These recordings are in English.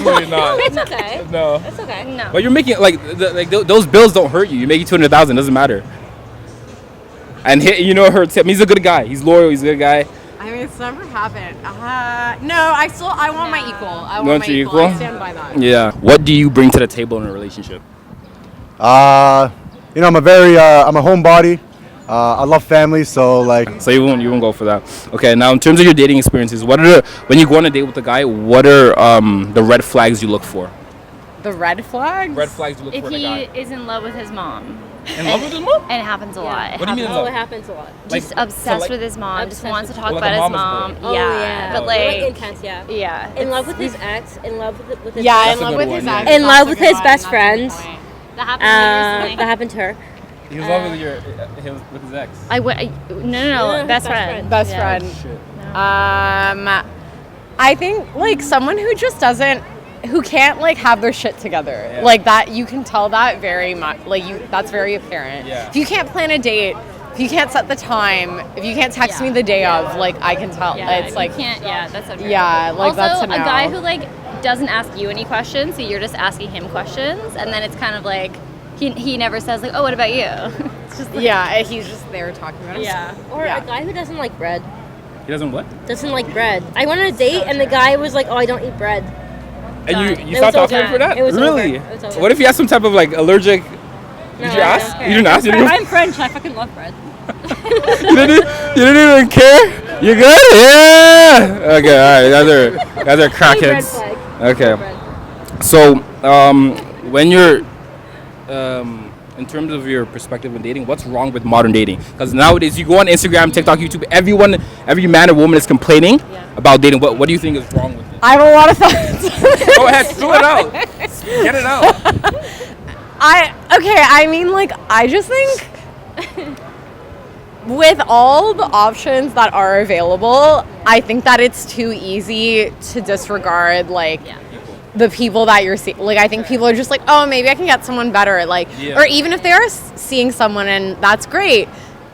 Really not. It's okay. No. It's okay. No. But you're making those bills don't hurt you. You're making 200,000. Doesn't matter. And you know her tip. He's a good guy. He's loyal. He's a good guy. I mean, it's never happened. No, I want my equal. I Want want my your equal. equal? I stand by that. Yeah. What do you bring to the table in a relationship? You know, I'm a homebody. I love family, so like. So you won't go for that. Okay. Now, in terms of your dating experiences, when you go on a date with a guy, what are the red flags you look for? The red flags? Red flags you look If for in a he guy. is in love with his mom. In love with his mom? And it happens a lot. What do you mean in Oh, love? it happens a lot. Just obsessed with his mom. Just obsessed wants to with talk his about mom. his Like a mom. mama's boy. Oh, Yeah. But like like, intense, yeah. yeah. In love with his ex, in love with his Yeah, best in a love good with one, his yeah. ex. In That's love a with good his one. best That's a good friend. point. That happened recently. That happened to her. He was in love with his ex. No, best friend. Best Yeah. friend. Shit. I think like someone who just doesn't, who can't like have their shit together, Yeah. like that. You can tell that very much. Like that's very apparent. Yeah. If you can't plan a date, if you can't set the time, if you can't text me the day of, like I can tell. Yeah, It's like you can't. Yeah, that's a Yeah, like, also, that's a a no. guy who like doesn't ask you any questions, so you're just asking him questions, and then it's kind of like he never says like, oh, what about you? It's just like, yeah, he's just there talking about himself. yeah. Or Yeah. a guy who doesn't like bread. He doesn't what? Doesn't like bread. I went on a date and the guy was like, "Oh, I don't eat bread." And Done. you It stopped was talking to him over. for that? It was Really? over. It was over. What if he has some type of like allergic? No, Did you I ask? don't care. You didn't ask? You didn't, I'm French. I fucking love bread. you didn't even care? You good? Yeah. Okay. All right. Guys are Red crackheads. flag. Okay. Bread. So, when you're, in terms of your perspective on dating, what's wrong with modern dating? Because nowadays you go on Instagram, TikTok, YouTube, every man or woman is complaining about dating. What do you think is wrong with it? I have a lot of thoughts. Go ahead, spill it out. Get it out. I mean, like, I just think with all the options that are available, I think that it's too easy to disregard, like, the people that you're seeing. Like, I think people are just like, oh, maybe I can get someone better. Like, or even if they are seeing someone and that's great,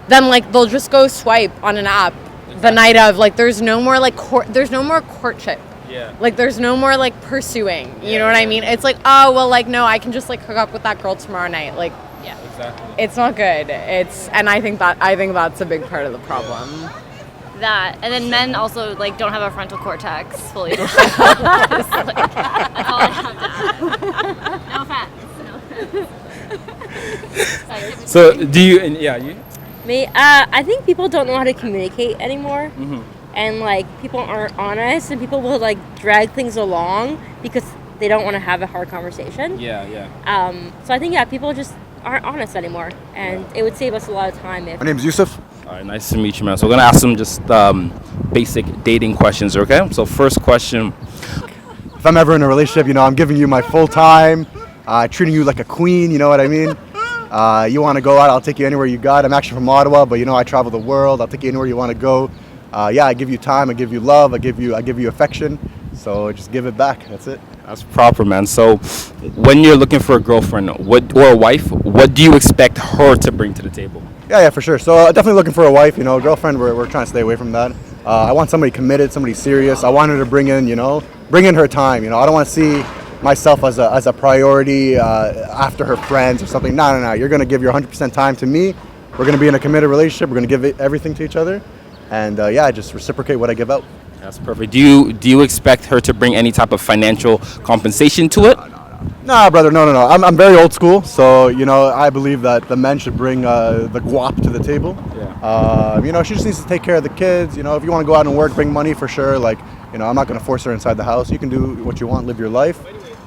then, like, they'll just go swipe on an app the night of. Like, there's no more, like, there's no more courtship. Yeah. Like, there's no more, like, pursuing. You know what I mean? It's like, oh, well, like, no, I can just, like, hook up with that girl tomorrow night. Like, Exactly. it's not good. And I think that's a big part of the problem. That, and then men also like don't have a frontal cortex fully developed. That's all I have to add. No offense. So, do you? And you? Me, I think people don't know how to communicate anymore, Mm-hmm. and like people aren't honest, and people will like drag things along because they don't want to have a hard conversation. Yeah. So I think people just aren't honest anymore, and it would save us a lot of time if. My name's Yusuf. All right, nice to meet you, man. So we're gonna ask some just basic dating questions, okay? So first question. If I'm ever in a relationship, you know, I'm giving you my full time, treating you like a queen. You know what I mean? You want to go out, I'll take you anywhere you got. I'm actually from Ottawa, but you know I travel the world. I'll take you anywhere you want to go. I give you time, I give you love, I give you affection. So just give it back. That's it. That's proper, man. So when you're looking for a girlfriend or a wife, what do you expect her to bring to the table? Yeah, for sure. So definitely looking for a wife. You know, a girlfriend. We're trying to stay away from that. I want somebody committed, somebody serious. I want her to bring in her time. You know, I don't want to see myself as a priority after her friends or something. No. You're gonna give your 100% time to me. We're gonna be in a committed relationship. We're gonna give everything to each other, and just reciprocate what I give out. That's perfect. Do you expect her to bring any type of financial compensation to it? Nah, brother, no. I'm very old school, so you know I believe that the men should bring the guap to the table. Yeah. You know, she just needs to take care of the kids. You know, if you want to go out and work, bring money for sure. Like, you know, I'm not gonna force her inside the house. You can do what you want, live your life.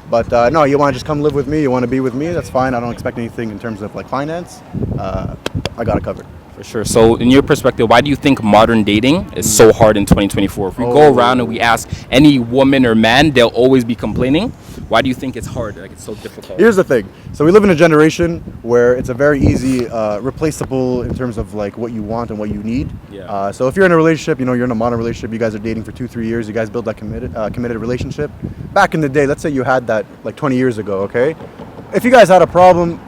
But no, you want to just come live with me. You want to be with me. That's fine. I don't expect anything in terms of like finance. I got it covered. For sure. So in your perspective, why do you think modern dating is so hard in 2024? If we go around and we ask any woman or man, they'll always be complaining. Why do you think it's hard? Like it's so difficult? Here's the thing. So we live in a generation where it's a very easy replaceable in terms of like what you want and what you need. Yeah. So if you're in a relationship, you know, you're in a modern relationship, you guys are dating for 2-3 years, you guys build that committed relationship. Back in the day, let's say you had that like 20 years ago, okay? If you guys had a problem,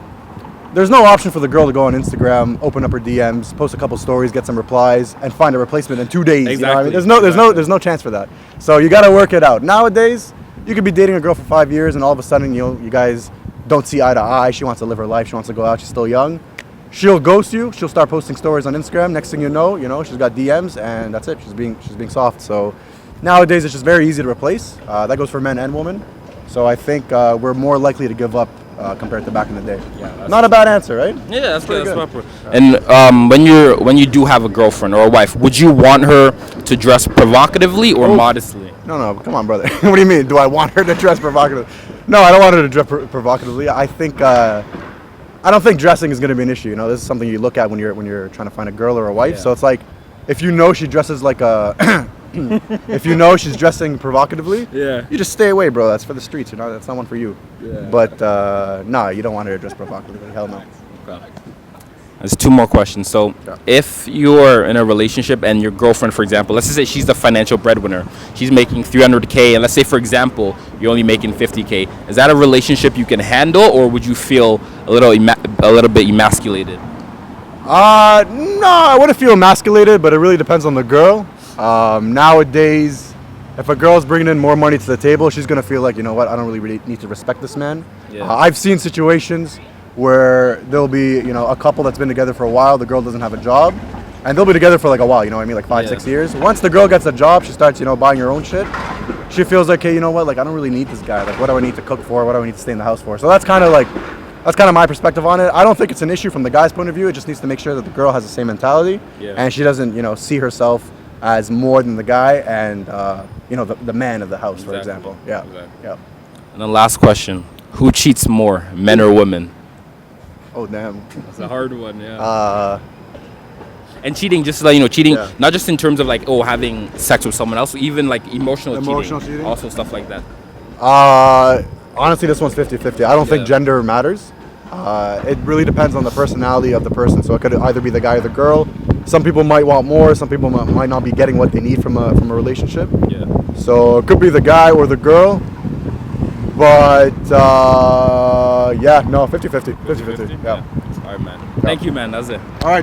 there's no option for the girl to go on Instagram, open up her DMs, post a couple stories, get some replies, and find a replacement in 2 days. Exactly. You know what I mean? There's no chance for that. So you got to work it out. Nowadays, you could be dating a girl for 5 years, and all of a sudden, you guys don't see eye to eye. She wants to live her life. She wants to go out. She's still young. She'll ghost you. She'll start posting stories on Instagram. Next thing you know, she's got DMs, and that's it. She's being soft. So nowadays, it's just very easy to replace. That goes for men and women. So I think we're more likely to give up compared to back in the day. Yeah, not a bad answer, right? Yeah, that's pretty good. good. And when you do have a girlfriend or a wife, would you want her to dress provocatively or modestly? No, come on, brother. What do you mean? Do I want her to dress provocatively? No, I don't want her to dress provocatively. I don't think dressing is going to be an issue. This is something you look at when you're trying to find a girl or a wife. Yeah. So it's like, if she dresses like a, if she's dressing provocatively, Yeah. you just stay away, bro. That's for the streets. That's not one for you. Yeah. But nah, you don't want her to dress provocatively. Hell no. There's two more questions. So, Yeah. if you're in a relationship and your girlfriend, for example, let's just say she's the financial breadwinner, she's making 300K, and let's say, for example, you're only making 50K. Is that a relationship you can handle, or would you feel a little bit emasculated? No, I wouldn't feel emasculated, but it really depends on the girl. Nowadays, if a girl's bringing in more money to the table, she's gonna feel like, I don't really need to respect this man. Yeah. I've seen situations where there'll be, a couple that's been together for a while. The girl doesn't have a job, and they'll be together for like a while. You know what I mean? Like 5-6 years. Once the girl gets a job, she starts, buying her own shit. She feels like, hey, you know what? Like, I don't really need this guy. Like, what do I need to cook for? What do I need to stay in the house for? So that's kind of my perspective on it. I don't think it's an issue from the guy's point of view. It just needs to make sure that the girl has the same mentality, and she doesn't, see herself as more than the guy and, the man of the house, for example. Yeah. Exactly. Yeah. And then last question: who cheats more, men or women? Oh, damn. That's a hard one, yeah. And cheating, just like cheating, Yeah. not just in terms of like having sex with someone else, even like emotional cheating? also stuff like that. Honestly, this one's 50-50. I don't think gender matters. It really depends on the personality of the person. So it could either be the guy or the girl. Some people might want more. Some people might not be getting what they need from a relationship. Yeah. So it could be the guy or the girl. But yeah, no, 50-50. 50-50. Yeah. All right, man. Thank you, man. That's it. All right.